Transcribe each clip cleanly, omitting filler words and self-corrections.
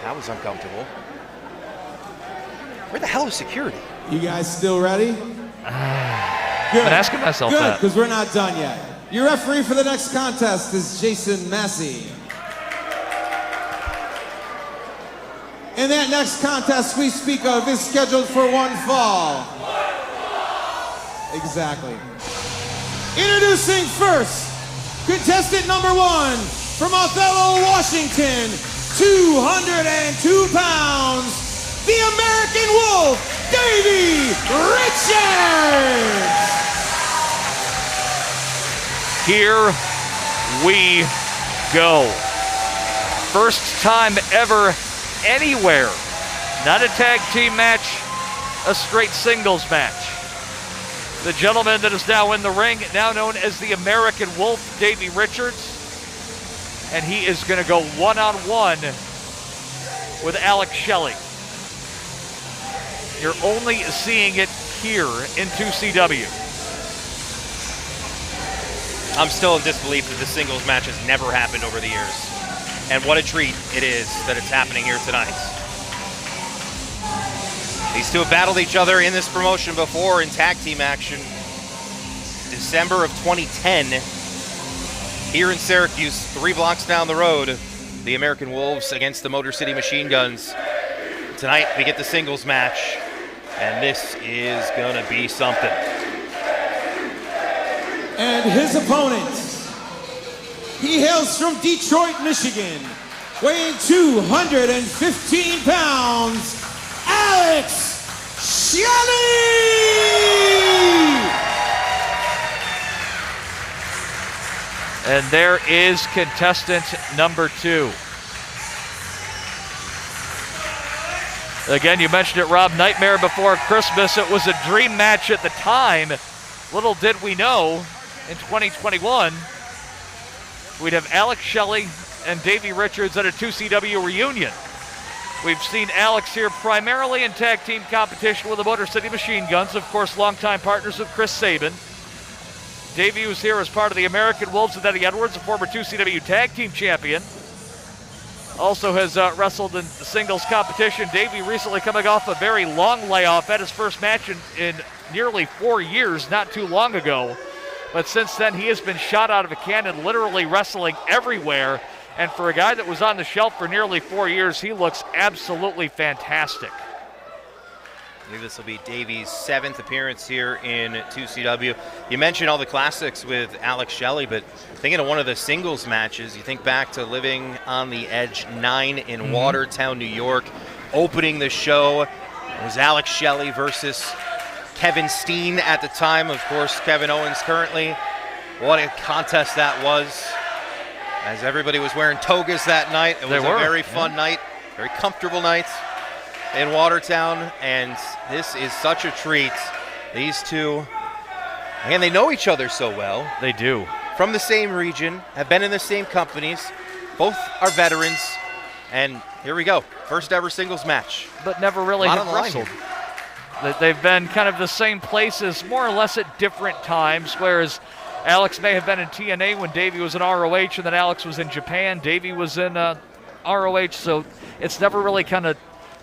That was uncomfortable. Where the hell is security? You guys still ready? Good. I've been asking myself Good, that. because we're not done yet. Your referee for the next contest is Jason Massey. And that next contest we speak of is scheduled for one fall. Exactly. Introducing first, contestant number 1 from Othello, Washington, 202 pounds, the American Wolf, Davey Richards! Here we go. First time ever anywhere. Not a tag team match, a straight singles match. The gentleman that is now in the ring, now known as the American Wolf, Davey Richards. And he is going to go one-on-one with Alex Shelley. You're only seeing it here in 2CW. I'm still in disbelief that the singles match has never happened over the years. And what a treat it is that it's happening here tonight. These two have battled each other in this promotion before in tag team action. December of 2010, here in Syracuse, 3 blocks down the road, the American Wolves against the Motor City Machine Guns. Tonight we get the singles match, and this is gonna be something. And his opponent, he hails from Detroit, Michigan, weighing 215 pounds, Alex Shelley! And there is contestant number 2. Again, you mentioned it, Rob, Nightmare Before Christmas. It was a dream match at the time. Little did we know, in 2021, we'd have Alex Shelley and Davey Richards at a 2CW reunion. We've seen Alex here primarily in tag team competition with the Motor City Machine Guns, of course, longtime partners with Chris Sabin. Davey was here as part of the American Wolves with Eddie Edwards, a former 2CW tag team champion. Also has wrestled in the singles competition. Davey recently coming off a very long layoff at his first match in nearly 4 years, not too long ago. But since then, he has been shot out of a cannon, literally wrestling everywhere. And for a guy that was on the shelf for nearly 4 years, he looks absolutely fantastic. I believe this will be Davey's 7th appearance here in 2CW. You mentioned all the classics with Alex Shelley, but thinking of one of the singles matches, you think back to Living on the Edge 9 in Watertown, New York. Opening the show, it was Alex Shelley versus Kevin Steen at the time. Of course, Kevin Owens currently. What a contest that was. As everybody was wearing togas that night. It was a very fun night, very comfortable night in Watertown, and this is such a treat. These two, and they know each other so well. They do. From the same region, have been in the same companies. Both are veterans, and here we go. First ever singles match. But never really have wrestled. They've been kind of the same places, more or less at different times, whereas Alex may have been in TNA when Davey was in ROH, and then Alex was in Japan. Davey was in ROH, so it's never really kind of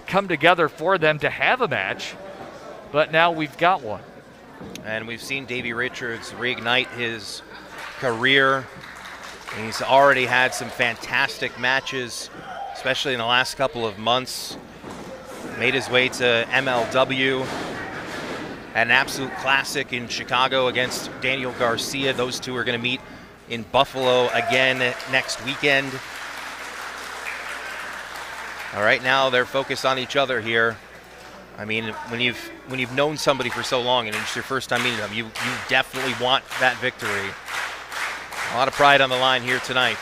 come together for them to have a match, but now we've got one. And we've seen Davey Richards reignite his career. He's already had some fantastic matches, especially in the last couple of months. Made his way to MLW. Had an absolute classic in Chicago against Daniel Garcia. Those two are going to meet in Buffalo again next weekend. All right, now they're focused on each other here. I mean, when you've known somebody for so long and it's your first time meeting them, you definitely want that victory. A lot of pride on the line here tonight.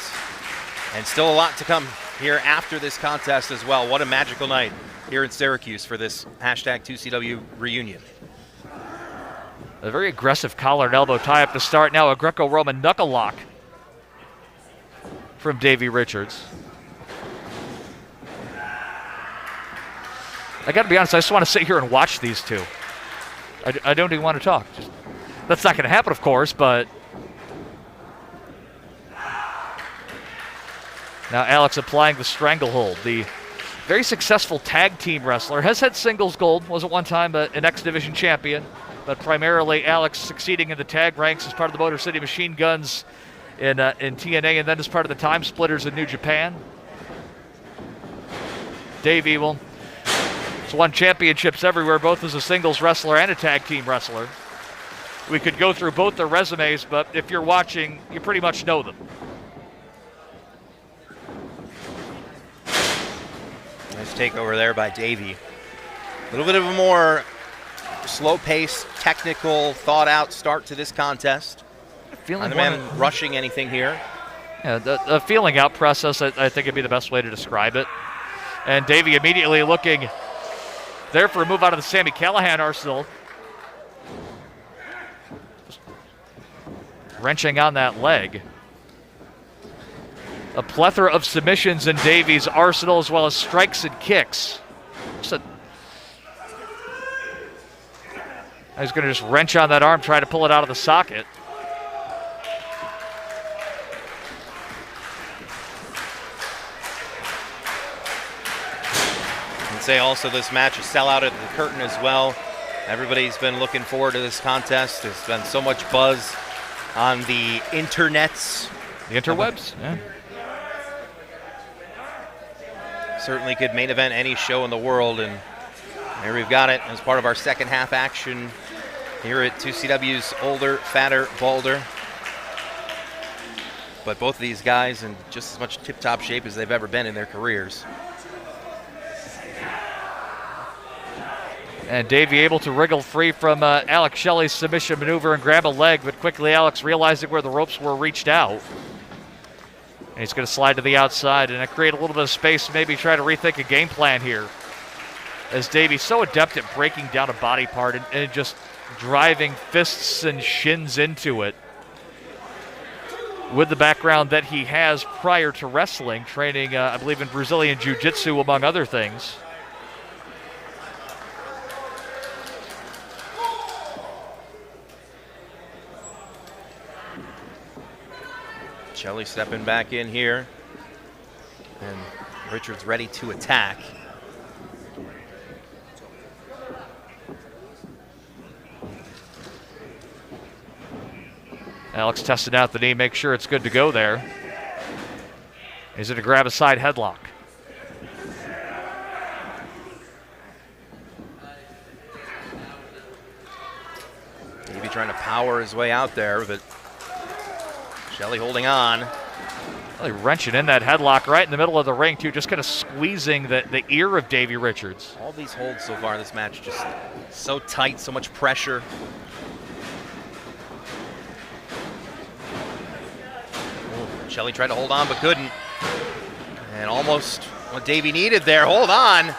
And still a lot to come here after this contest as well. What a magical night here in Syracuse for this hashtag 2CW reunion. A very aggressive collar and elbow tie up to start. Now a Greco-Roman knuckle lock from Davey Richards. I got to be honest, I just want to sit here and watch these two. I don't even want to talk. That's not going to happen, of course, but now Alex applying the stranglehold, the very successful tag team wrestler. Has had singles gold, was at one time an X Division champion, but primarily Alex succeeding in the tag ranks as part of the Motor City Machine Guns in TNA, and then as part of the Time Splitters in New Japan. Davey has won championships everywhere, both as a singles wrestler and a tag team wrestler. We could go through both their resumes, but if you're watching, you pretty much know them. Nice takeover there by Davey. A little bit of a more slow-paced, technical, thought-out start to this contest. Feeling the man rushing anything here. Yeah, the feeling out process, I think would be the best way to describe it. And Davey immediately looking there for a move out of the Sami Callihan arsenal. Just wrenching on that leg. A plethora of submissions in Davey's arsenal, as well as strikes and kicks. He's going to just wrench on that arm, try to pull it out of the socket. I'd say also this match is sellout at the curtain as well. Everybody's been looking forward to this contest. There's been so much buzz on the internets. The interwebs? Yeah. Certainly could main event any show in the world, and here we've got it as part of our second half action here at 2CW's Older, Fatter, Balder. But both of these guys in just as much tip-top shape as they've ever been in their careers. And Davey able to wriggle free from Alex Shelley's submission maneuver and grab a leg, but quickly Alex realizing where the ropes were reached out. And he's going to slide to the outside and create a little bit of space, maybe try to rethink a game plan here. As Davey's so adept at breaking down a body part and just driving fists and shins into it. With the background that he has prior to wrestling, training, I believe, in Brazilian Jiu-Jitsu, among other things. Shelley stepping back in here, and Richards ready to attack. Alex testing out the knee, make sure it's good to go there. He's going to grab a side headlock. Maybe trying to power his way out there, but Shelley holding on. Really wrenching in that headlock right in the middle of the ring, too, just kind of squeezing the ear of Davey Richards. All these holds so far in this match, just so tight, so much pressure. Shelley tried to hold on but couldn't. And almost what Davey needed there. Hold on.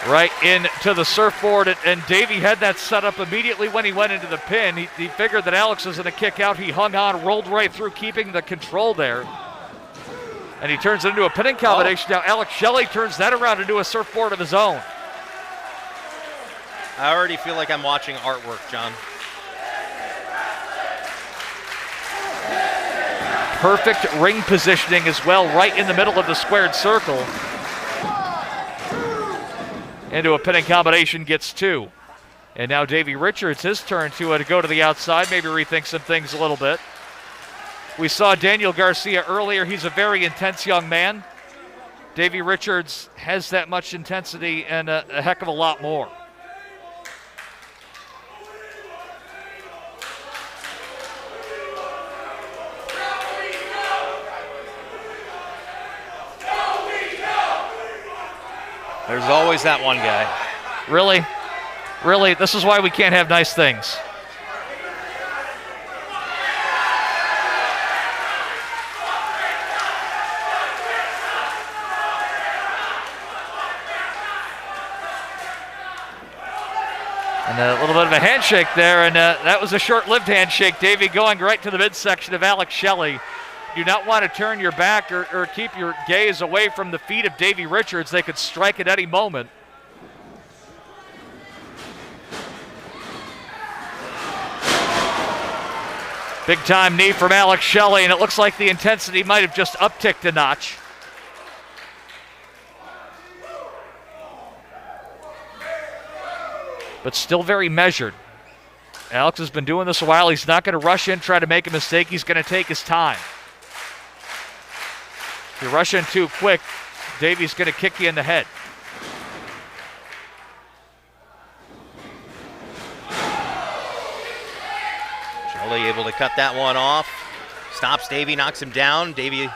Right into the surfboard, and Davey had that set up immediately when he went into the pin. He figured that Alex was going to kick out. He hung on, rolled right through, keeping the control there. And he turns it into a pinning combination. Now Alex Shelley turns that around into a surfboard of his own. I already feel like I'm watching artwork, John. Perfect ring positioning as well, right in the middle of the squared circle. Into a pinning combination, gets two. And now Davey Richards, his turn to go to the outside, maybe rethink some things a little bit. We saw Daniel Garcia earlier. He's a very intense young man. Davey Richards has that much intensity and a heck of a lot more. There's always that one guy. Really? Really? This is why we can't have nice things. And a little bit of a handshake there, and that was a short-lived handshake. Davey going right to the midsection of Alex Shelley. You do not want to turn your back or keep your gaze away from the feet of Davey Richards. They could strike at any moment. Big time knee from Alex Shelley, and it looks like the intensity might have just upticked a notch. but still very measured. Alex has been doing this a while. He's not going to rush in, try to make a mistake. He's going to take his time. If you rush in too quick, Davey's going to kick you in the head. Shelley able to cut that one off. Stops Davey, knocks him down. Davey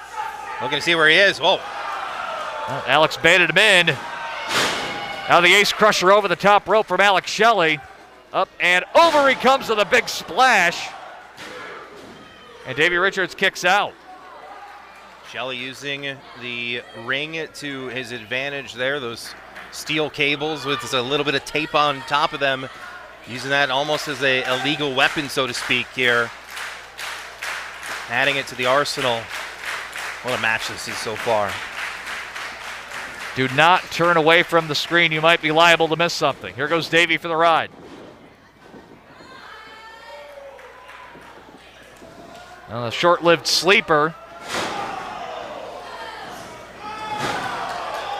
looking to see where he is. Whoa. Well, Alex baited him in. Now the ace crusher over the top rope from Alex Shelley. Up and over he comes with a big splash. And Davey Richards kicks out. Shelley using the ring to his advantage there. Those steel cables with just a little bit of tape on top of them. Using that almost as a legal weapon, so to speak, here. Adding it to the arsenal. What a match this is so far. Do not turn away from the screen. You might be liable to miss something. Here goes Davey for the ride. A short-lived sleeper.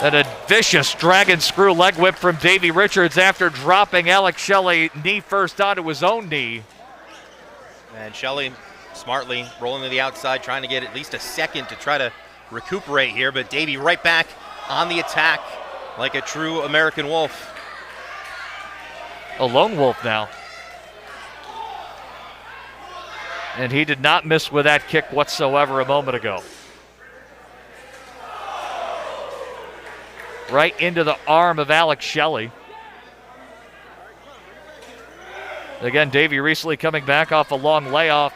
And a vicious dragon screw leg whip from Davey Richards after dropping Alex Shelley knee first onto his own knee. And Shelley smartly rolling to the outside, trying to get at least a second to try to recuperate here, but Davey right back on the attack like a true American wolf. A lone wolf now. And he did not miss with that kick whatsoever a moment ago. Right into the arm of Alex Shelley. Again, Davey recently coming back off a long layoff.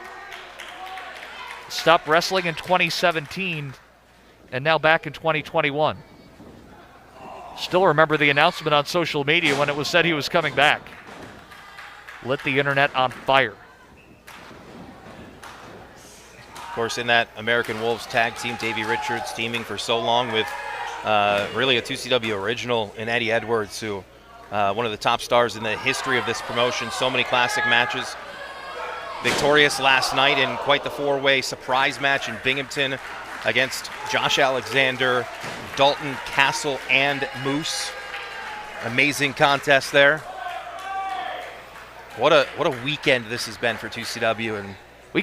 Stopped wrestling in 2017 and now back in 2021. Still remember the announcement on social media when it was said he was coming back. Lit the internet on fire. Of course, in that American Wolves tag team, Davey Richards teaming for so long with really a 2CW original in Eddie Edwards, who one of the top stars in the history of this promotion. So many classic matches. Victorious last night in quite the four-way surprise match in Binghamton against Josh Alexander, Dalton Castle, and Moose. Amazing contest there. What a weekend this has been for 2CW,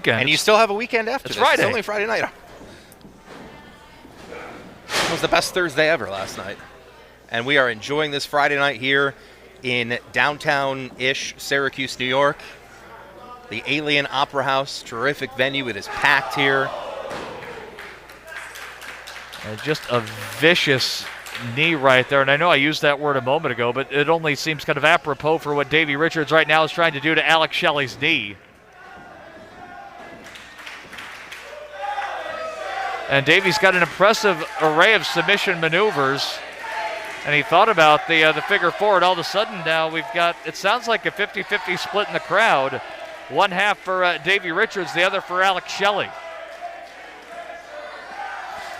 and you still have a weekend after it's this. Friday. It's only Friday night. It was the best Thursday ever last night. And we are enjoying this Friday night here in downtown-ish Syracuse, New York. The Alien Opera House, terrific venue. It is packed here. And just a vicious knee right there. And I know I used that word a moment ago, but it only seems kind of apropos for what Davey Richards right now is trying to do to Alex Shelley's knee. And Davey's got an impressive array of submission maneuvers. And he thought about the figure four, and all of a sudden now we've got, it sounds like a 50-50 split in the crowd. One half for Davey Richards, the other for Alex Shelley.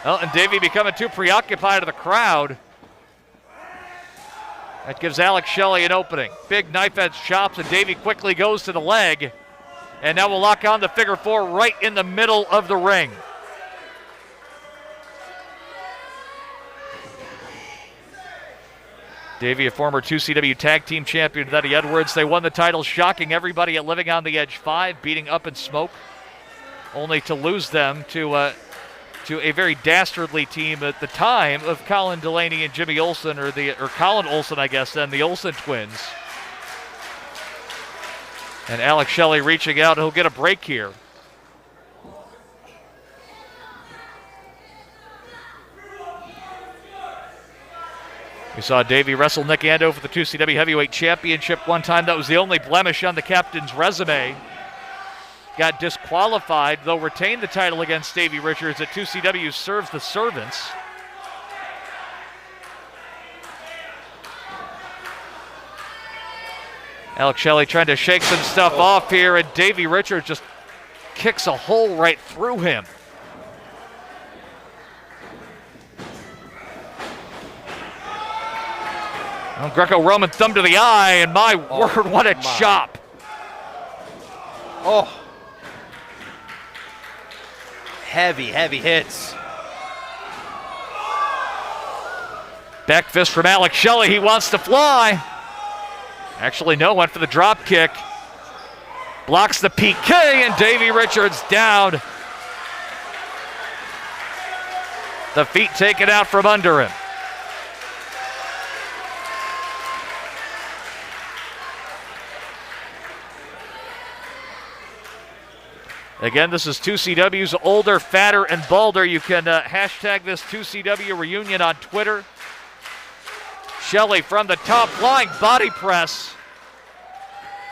Well, and Davey becoming too preoccupied with the crowd. That gives Alex Shelley an opening. Big knife edge chops, and Davey quickly goes to the leg. And now we'll lock on the figure four right in the middle of the ring. Davey, a former 2CW Tag Team Champion with Eddie Edwards. They won the title, shocking everybody at Living on the Edge 5, beating Up in Smoke, only to lose them to a very dastardly team at the time of Colin Delaney and Jimmy Olsen, or Colin Olsen, I guess, then the Olsen twins. And Alex Shelley reaching out, he'll get a break here. We saw Davey wrestle Nick Ando for the 2CW Heavyweight Championship one time. That was the only blemish on the captain's resume. Got disqualified, though retained the title against Davey Richards at 2CW Serves the Servants. Alex Shelley trying to shake some stuff off here, and Davey Richards just kicks a hole right through him. Greco-Roman thumb to the eye, and my word, what a chop. Oh. Heavy, heavy hits. Back fist from Alex Shelley. He wants to fly. Actually, no, went for the drop kick. Blocks the PK, and Davey Richards down. The feet taken out from under him. Again, this is 2CW's Older, Fatter, and Balder. You can hashtag this 2CW reunion on Twitter. Shelley from the top, flying body press.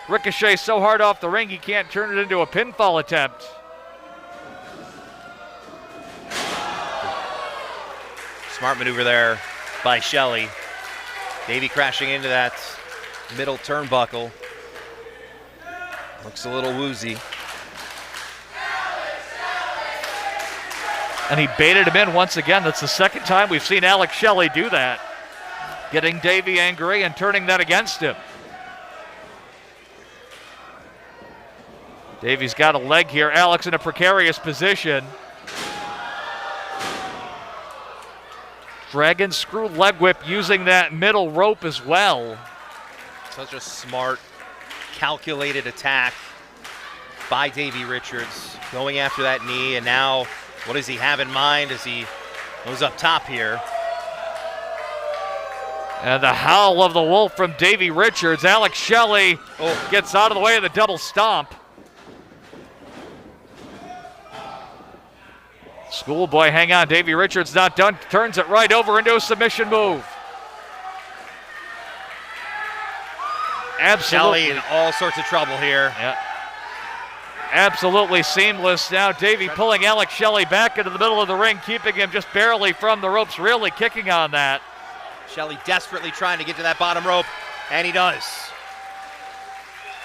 Ricochet so hard off the ring, he can't turn it into a pinfall attempt. Smart maneuver there by Shelley. Davey crashing into that middle turnbuckle. Looks a little woozy. And he baited him in once again. That's the second time we've seen Alex Shelley do that. Getting Davey angry and turning that against him. Davey's got a leg here. Alex in a precarious position. Dragon screw leg whip using that middle rope as well. Such a smart, calculated attack by Davey Richards. Going after that knee, and now what does he have in mind as he goes up top here? And the howl of the wolf from Davey Richards. Alex Shelley gets out of the way of the double stomp. Schoolboy, hang on. Davey Richards not done. Turns it right over into a submission move. Absolutely. Shelley in all sorts of trouble here. Yeah. Absolutely seamless. Now Davey pulling Alex Shelley back into the middle of the ring, keeping him just barely from the ropes, really kicking on that. Shelley desperately trying to get to that bottom rope, and he does.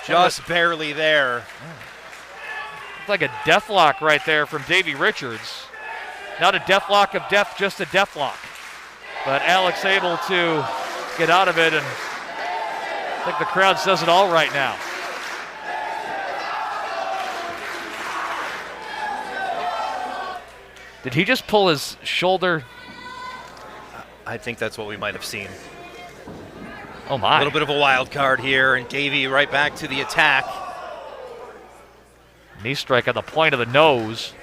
Just barely there. It's like a death lock right there from Davey Richards. Not a death lock of death, just a death lock. But Alex able to get out of it, and I think the crowd says it all right now. Did he just pull his shoulder? I think that's what we might have seen. Oh my. A little bit of a wild card here, and Davey right back to the attack. Knee strike on the point of the nose.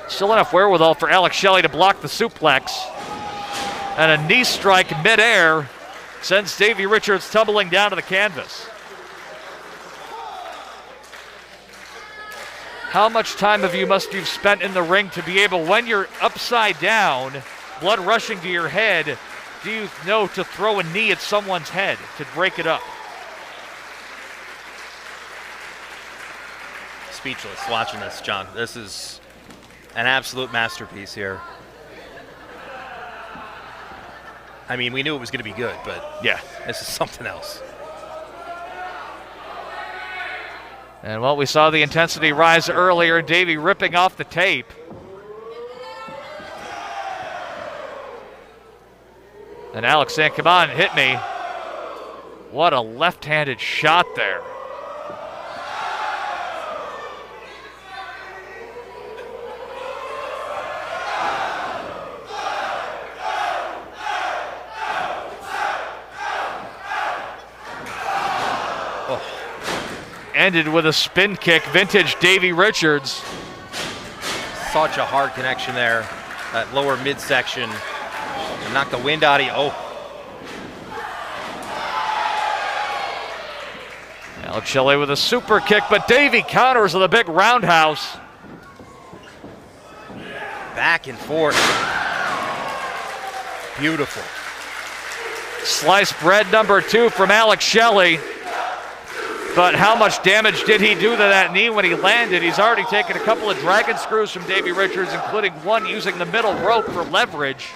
Still enough wherewithal for Alex Shelley to block the suplex. And a knee strike midair sends Davey Richards tumbling down to the canvas. How much time have you spent in the ring to be able, when you're upside down, blood rushing to your head, do you know to throw a knee at someone's head to break it up? Speechless watching this, John. This is an absolute masterpiece here. I mean, we knew it was going to be good, but yeah, this is something else. And well, we saw the intensity rise earlier. Davey ripping off the tape. And Alex saying, come on, hit me. What a left-handed shot there. Ended with a spin kick, vintage Davey Richards. Such a hard connection there, that lower midsection. And knocked the wind out of you. Alex Shelley with a super kick, but Davey counters with a big roundhouse. Back and forth. Beautiful. Sliced bread number 2 from Alex Shelley. But how much damage did he do to that knee when he landed? He's already taken a couple of dragon screws from Davey Richards, including one using the middle rope for leverage.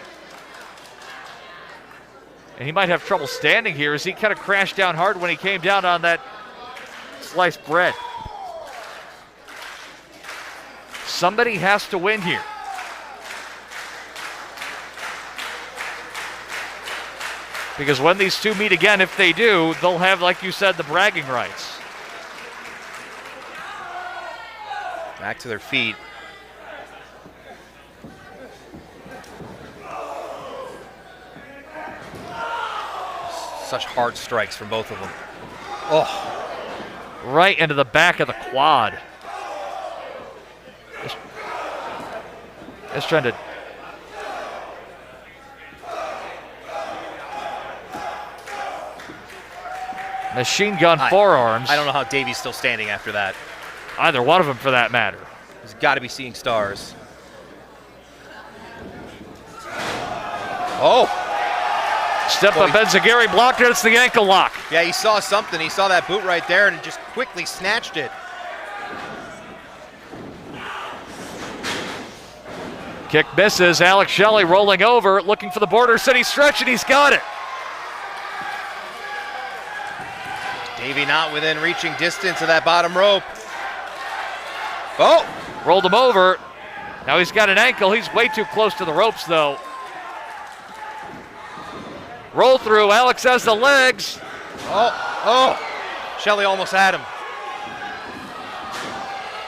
And he might have trouble standing here as he kind of crashed down hard when he came down on that sliced bread. Somebody has to win here. Because when these two meet again, if they do, they'll have, like you said, the bragging rights. Back to their feet. Such hard strikes from both of them. Oh, Right into the back of the quad. Just trying to. Machine gun forearms. I don't know how Davey's still standing after that. Either one of them, for that matter. He's got to be seeing stars. Oh, Step up, Enziguri blocked it. It's the ankle lock. yeah, he saw something. He saw that boot right there and just quickly snatched it. Kick misses. Alex Shelley rolling over, looking for the Border City stretch, and he's got it. Davey not within reaching distance of that bottom rope. Oh, Rolled him over. Now he's got an ankle. He's way too close to the ropes, though. Roll through. Alex has the legs. oh. Shelley almost had him.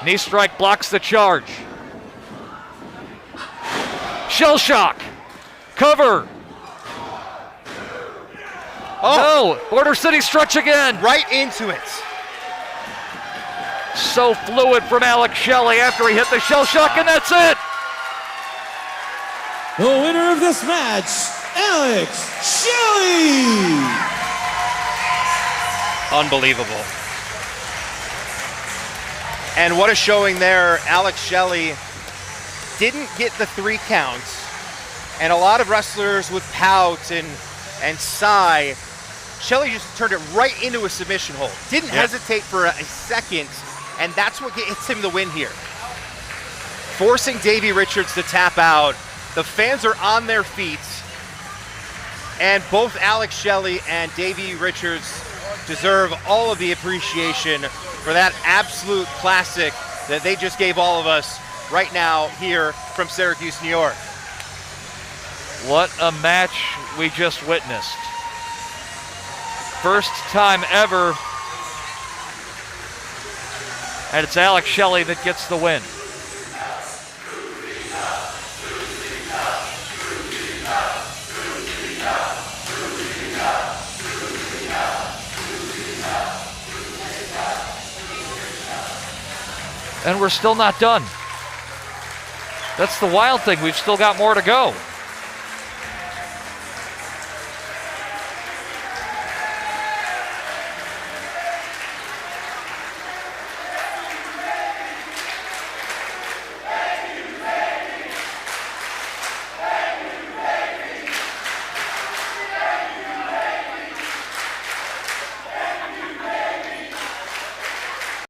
Knee strike blocks the charge. Shell shock. Cover. Oh, No. Border City stretch again. right into it. So fluid from Alex Shelley after he hit the shell shock, and that's it. The winner of this match, Alex Shelley. Unbelievable. And what a showing there. Alex Shelley didn't get the 3 counts. And a lot of wrestlers would pout and sigh. Shelley just turned it right into a submission hold. Didn't hesitate for a second. And that's what gets him the win here. Forcing Davey Richards to tap out. The fans are on their feet. And both Alex Shelley and Davey Richards deserve all of the appreciation for that absolute classic that they just gave all of us right now here from Syracuse, New York. What a match we just witnessed. First time ever. And it's Alex Shelley that gets the win. And we're still not done. That's the wild thing. We've still got more to go.